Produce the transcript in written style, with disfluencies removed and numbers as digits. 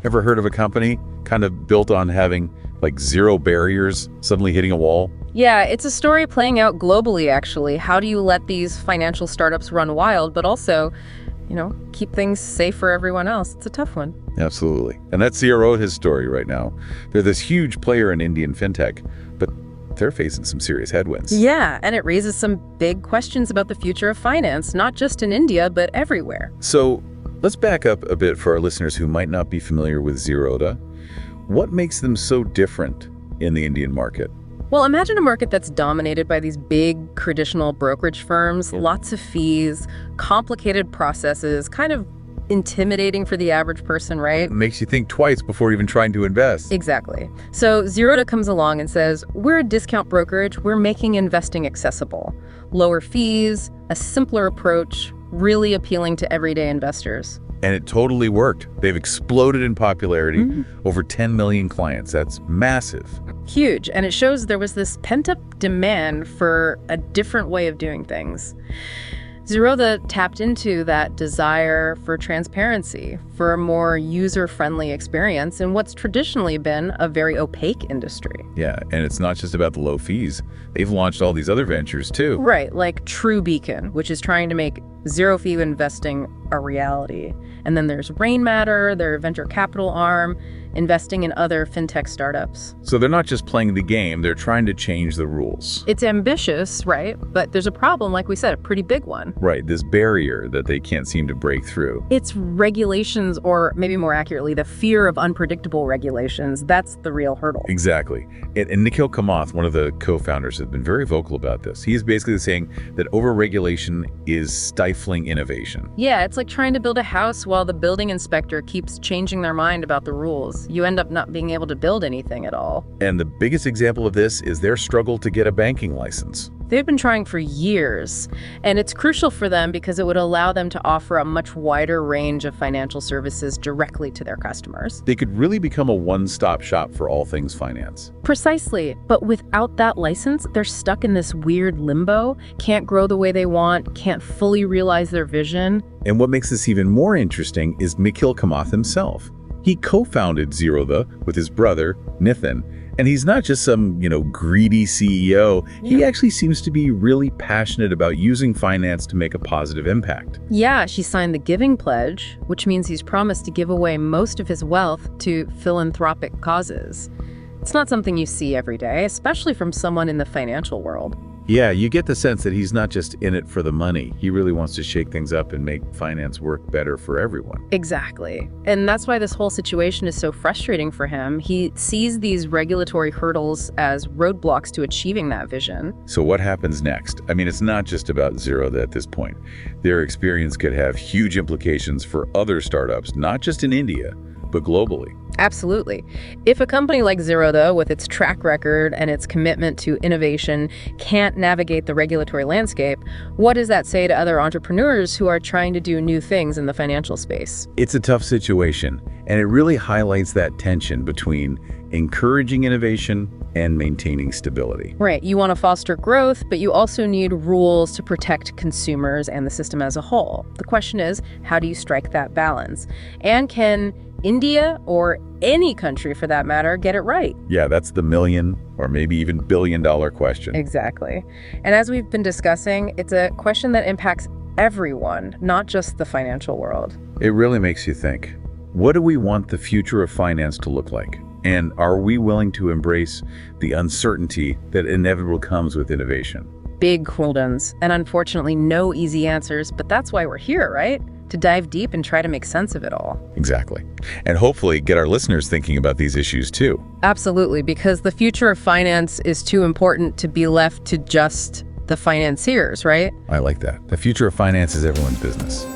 Ever heard of a company kind of built on having like zero barriers suddenly hitting a wall? Yeah, it's a story playing out globally, actually. How do you let these financial startups run wild, but also, keep things safe for everyone else? It's a tough one. Absolutely. And that's Zerodha's story right now. They're this huge player in Indian FinTech, but they're facing some serious headwinds. Yeah, and it raises some big questions about the future of finance, not just in India, but everywhere. So let's back up a bit for our listeners who might not be familiar with Zerodha. What makes them so different in the Indian market? Well, imagine a market that's dominated by these big traditional brokerage firms, lots of fees, complicated processes, kind of intimidating for the average person, right? It makes you think twice before even trying to invest. Exactly. So Zerodha comes along and says, we're a discount brokerage, we're making investing accessible. Lower fees, a simpler approach, really appealing to everyday investors. And it totally worked. They've exploded in popularity, over 10 million clients. That's massive. Huge. And it shows there was this pent-up demand for a different way of doing things. Zerodha tapped into that desire for transparency, for a more user-friendly experience in what's traditionally been a very opaque industry. Yeah, and it's not just about the low fees. They've launched all these other ventures too. Right, like True Beacon, which is trying to make zero-fee investing a reality. And then there's Rainmatter, their venture capital arm, investing in other fintech startups. So they're not just playing the game, they're trying to change the rules. It's ambitious, right? But there's a problem, like we said, a pretty big one. Right, this barrier that they can't seem to break through. It's regulations, or maybe more accurately, the fear of unpredictable regulations. That's the real hurdle. Exactly. And Nikhil Kamath, one of the co-founders, has been very vocal about this. He's basically saying that over-regulation is stifling innovation. Yeah, it's like trying to build a house while the building inspector keeps changing their mind about the rules. You end up not being able to build anything at all. And the biggest example of this is their struggle to get a banking license. They've been trying for years, and it's crucial for them because it would allow them to offer a much wider range of financial services directly to their customers. They could really become a one-stop shop for all things finance. Precisely, but without that license, they're stuck in this weird limbo, can't grow the way they want, can't fully realize their vision. And what makes this even more interesting is Nikhil Kamath himself. He co-founded Zerodha with his brother, Nitin, and he's not just some, greedy CEO. He actually seems to be really passionate about using finance to make a positive impact. Yeah, she signed the Giving Pledge, which means he's promised to give away most of his wealth to philanthropic causes. It's not something you see every day, especially from someone in the financial world. Yeah, you get the sense that he's not just in it for the money. He really wants to shake things up and make finance work better for everyone. Exactly. And that's why this whole situation is so frustrating for him. He sees these regulatory hurdles as roadblocks to achieving that vision. So what happens next? I mean, it's not just about Zerodha at this point. Their experience could have huge implications for other startups, not just in India, but globally. Absolutely. If a company like Zerodha, with its track record and its commitment to innovation, can't navigate the regulatory landscape, what does that say to other entrepreneurs who are trying to do new things in the financial space? It's a tough situation, and it really highlights that tension between encouraging innovation and maintaining stability. Right. You want to foster growth, but you also need rules to protect consumers and the system as a whole. The question is, how do you strike that balance? And can India, or any country for that matter, get it right? Yeah, that's the million or maybe even billion-dollar question. Exactly. And as we've been discussing, it's a question that impacts everyone, not just the financial world. It really makes you think, what do we want the future of finance to look like? And are we willing to embrace the uncertainty that inevitably comes with innovation? Big questions, and unfortunately no easy answers, but that's why we're here, right? To dive deep and try to make sense of it all. Exactly. And hopefully get our listeners thinking about these issues too. Absolutely, because the future of finance is too important to be left to just the financiers, right? I like that. The future of finance is everyone's business.